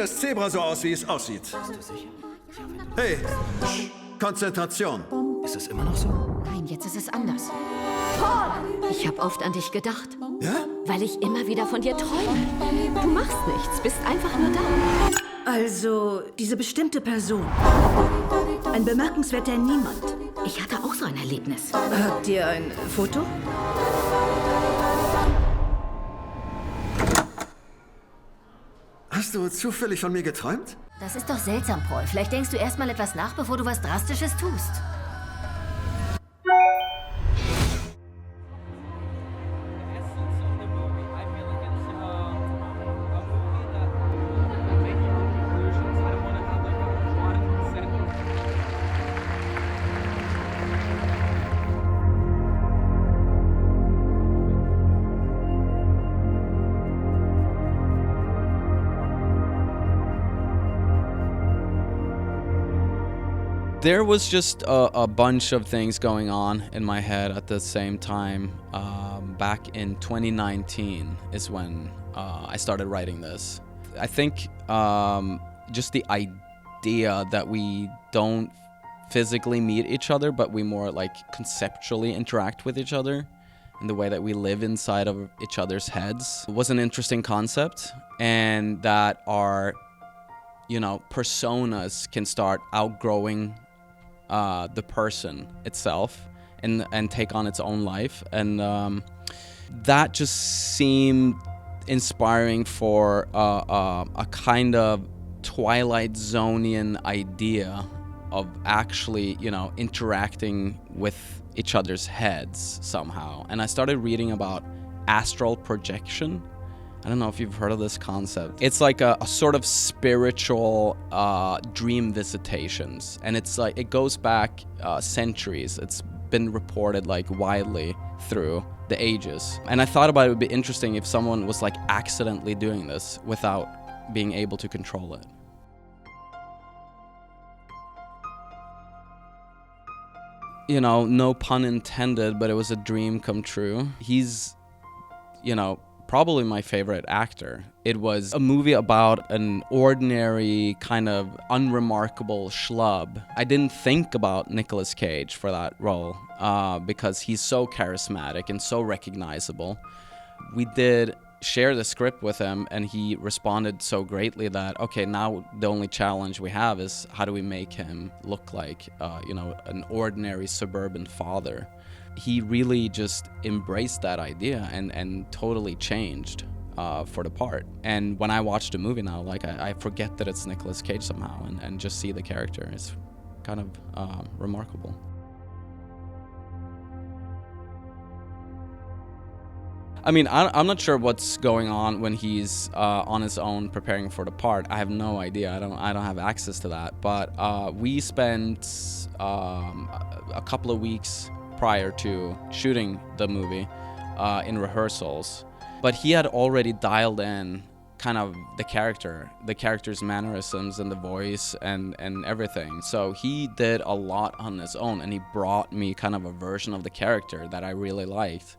das Zebra so aus, wie es aussieht. Hey, Konzentration. Ist es immer noch so? Nein, jetzt ist es anders. Ich habe oft an dich gedacht. Ja? Weil ich immer wieder von dir träume. Du machst nichts, bist einfach nur da. Also, diese bestimmte Person. Ein bemerkenswerter Niemand. Ich hatte auch so ein Erlebnis. Habt ihr ein Foto? Hast du zufällig von mir geträumt? Das ist doch seltsam, Paul. Vielleicht denkst du erst mal etwas nach, bevor du was Drastisches tust. There was just a bunch of things going on in my head at the same time. Back in 2019 is when I started writing this. I think just the idea that we don't physically meet each other, but we more like conceptually interact with each other, and the way that we live inside of each other's heads was an interesting concept, and that our, personas can start outgrowing the person itself and take on its own life, and that just seemed inspiring for a kind of Twilight Zonian idea of actually, interacting with each other's heads somehow. And I started reading about astral projection. I don't know if you've heard of this concept. It's like a sort of spiritual dream visitations. And it's like, it goes back centuries. It's been reported like widely through the ages. And I thought about it would be interesting if someone was like accidentally doing this without being able to control it. No pun intended, but it was a dream come true. He's, probably my favorite actor. It was a movie about an ordinary, kind of unremarkable schlub. I didn't think about Nicolas Cage for that role because he's so charismatic and so recognizable. We did share the script with him, and he responded so greatly that, okay, now the only challenge we have is how do we make him look like, an ordinary suburban father. He really just embraced that idea and totally changed for the part. And when I watch the movie now, like I forget that it's Nicolas Cage somehow and just see the character. It's kind of remarkable. I mean, I'm not sure what's going on when he's on his own preparing for the part. I have no idea. I don't have access to that. But we spent a couple of weeks prior to shooting the movie in rehearsals. But he had already dialed in kind of the character's mannerisms and the voice and everything. So he did a lot on his own, and he brought me kind of a version of the character that I really liked.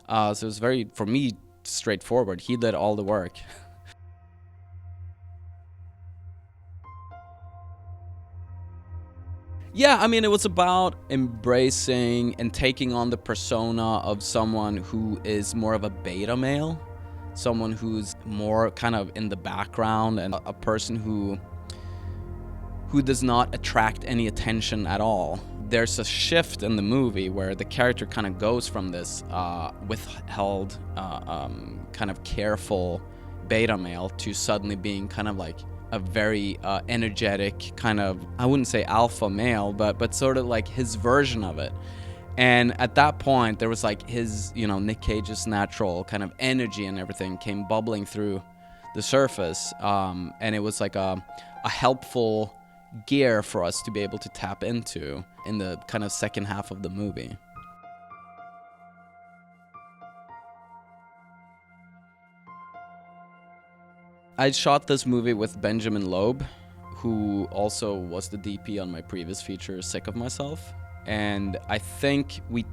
So it was very, for me, straightforward. He did all the work. Yeah, I mean, it was about embracing and taking on the persona of someone who is more of a beta male, someone who's more kind of in the background, and a person who does not attract any attention at all. There's a shift in the movie where the character kind of goes from this withheld, kind of careful beta male to suddenly being kind of like a very energetic kind of, I wouldn't say alpha male, but sort of like his version of it. And at that point, there was like his, Nick Cage's natural kind of energy and everything came bubbling through the surface. And it was like a helpful gear for us to be able to tap into in the kind of second half of the movie. I shot this movie with Benjamin Loeb, who also was the DP on my previous feature, Sick of Myself. And I think we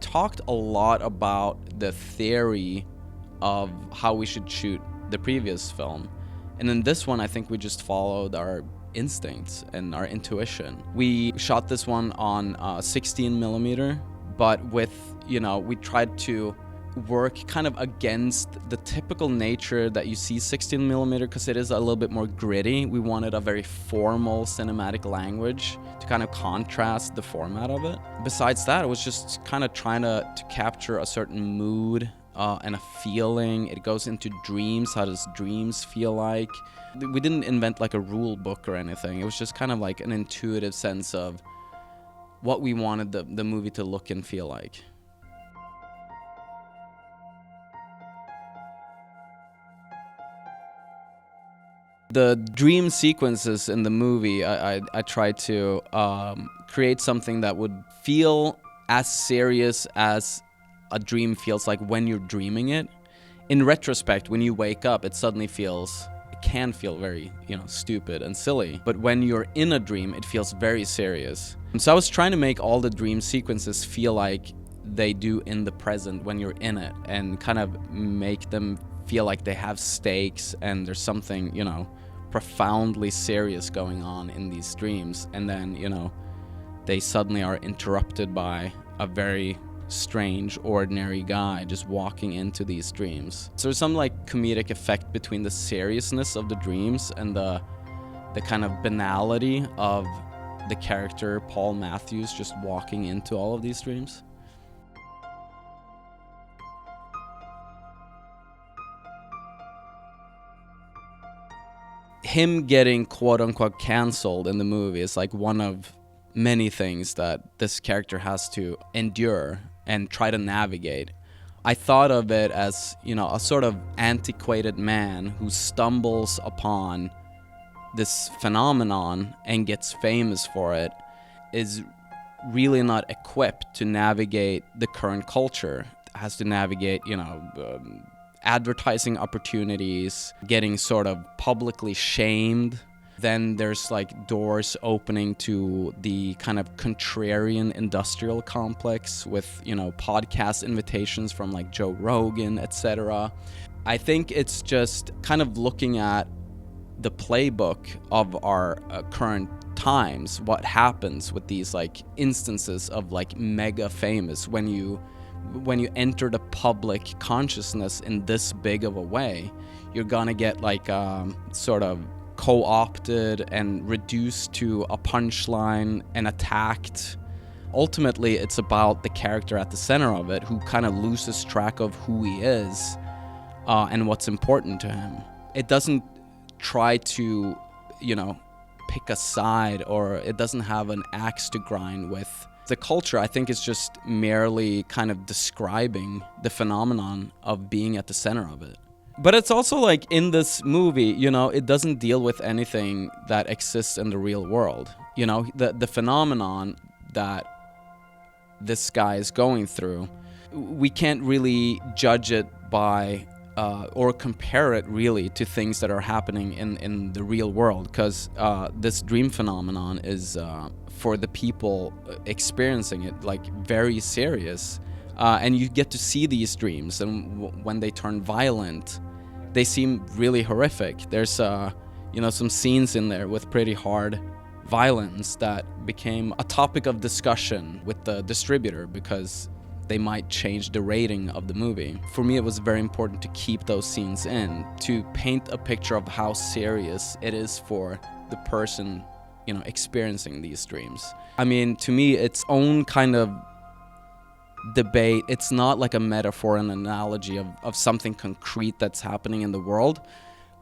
talked a lot about the theory of how we should shoot the previous film. And in this one, I think we just followed our instincts and our intuition. We shot this one on 16 millimeter, but with, we tried to work kind of against the typical nature that you see 16 millimeter because it is a little bit more gritty. We wanted a very formal cinematic language to kind of contrast the format of it. Besides that, it was just kind of trying to capture a certain mood and a feeling. It goes into dreams. How does dreams feel like? We didn't invent like a rule book or anything. It was just kind of like an intuitive sense of what we wanted the movie to look and feel like. The dream sequences in the movie, I tried to create something that would feel as serious as a dream feels like when you're dreaming it. In retrospect, when you wake up, it can feel very, stupid and silly. But when you're in a dream, it feels very serious. And so I was trying to make all the dream sequences feel like they do in the present when you're in it, and kind of make them feel like they have stakes and there's something, profoundly serious going on in these dreams. And then, they suddenly are interrupted by a very strange, ordinary guy just walking into these dreams. So there's some like comedic effect between the seriousness of the dreams and the kind of banality of the character Paul Matthews just walking into all of these dreams. Him getting quote-unquote canceled in the movie is like one of many things that this character has to endure and try to navigate. I thought of it as, a sort of antiquated man who stumbles upon this phenomenon and gets famous for it, is really not equipped to navigate the current culture. Has to navigate, advertising opportunities, getting sort of publicly shamed. Then there's like doors opening to the kind of contrarian industrial complex with, podcast invitations from like Joe Rogan, etc. I think it's just kind of looking at the playbook of our current times, what happens with these like instances of like mega famous when you enter the public consciousness in this big of a way. You're gonna get like sort of co-opted and reduced to a punchline and attacked. Ultimately, it's about the character at the center of it who kind of loses track of who he is and what's important to him. It doesn't try to, pick a side, or it doesn't have an axe to grind with. The culture, I think, is just merely kind of describing the phenomenon of being at the center of it. But it's also like in this movie, it doesn't deal with anything that exists in the real world. The phenomenon that this guy is going through, we can't really judge it by or compare it really to things that are happening in the real world, because this dream phenomenon is for the people experiencing it like very serious. And you get to see these dreams, and when they turn violent, they seem really horrific. There's some scenes in there with pretty hard violence that became a topic of discussion with the distributor because they might change the rating of the movie. For me, it was very important to keep those scenes in, to paint a picture of how serious it is for the person, experiencing these dreams. I mean, to me, its own kind of debate. It's not like a metaphor, an analogy of something concrete that's happening in the world,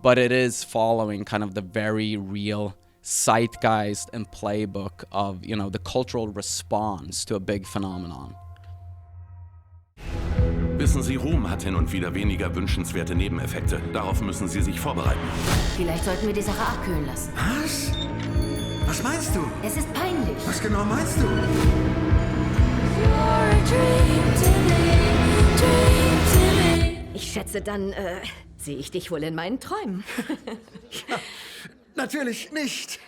but it is following kind of the very real zeitgeist and playbook of, the cultural response to a big phenomenon. Wissen Sie, Ruhm hat hin und wieder weniger wünschenswerte Nebeneffekte. Darauf müssen Sie sich vorbereiten. Vielleicht sollten wir die Sache abkühlen lassen. Was? Was meinst du? Es ist peinlich. Was genau meinst du? Ich schätze, dann sehe ich dich wohl in meinen Träumen. Ja, natürlich nicht.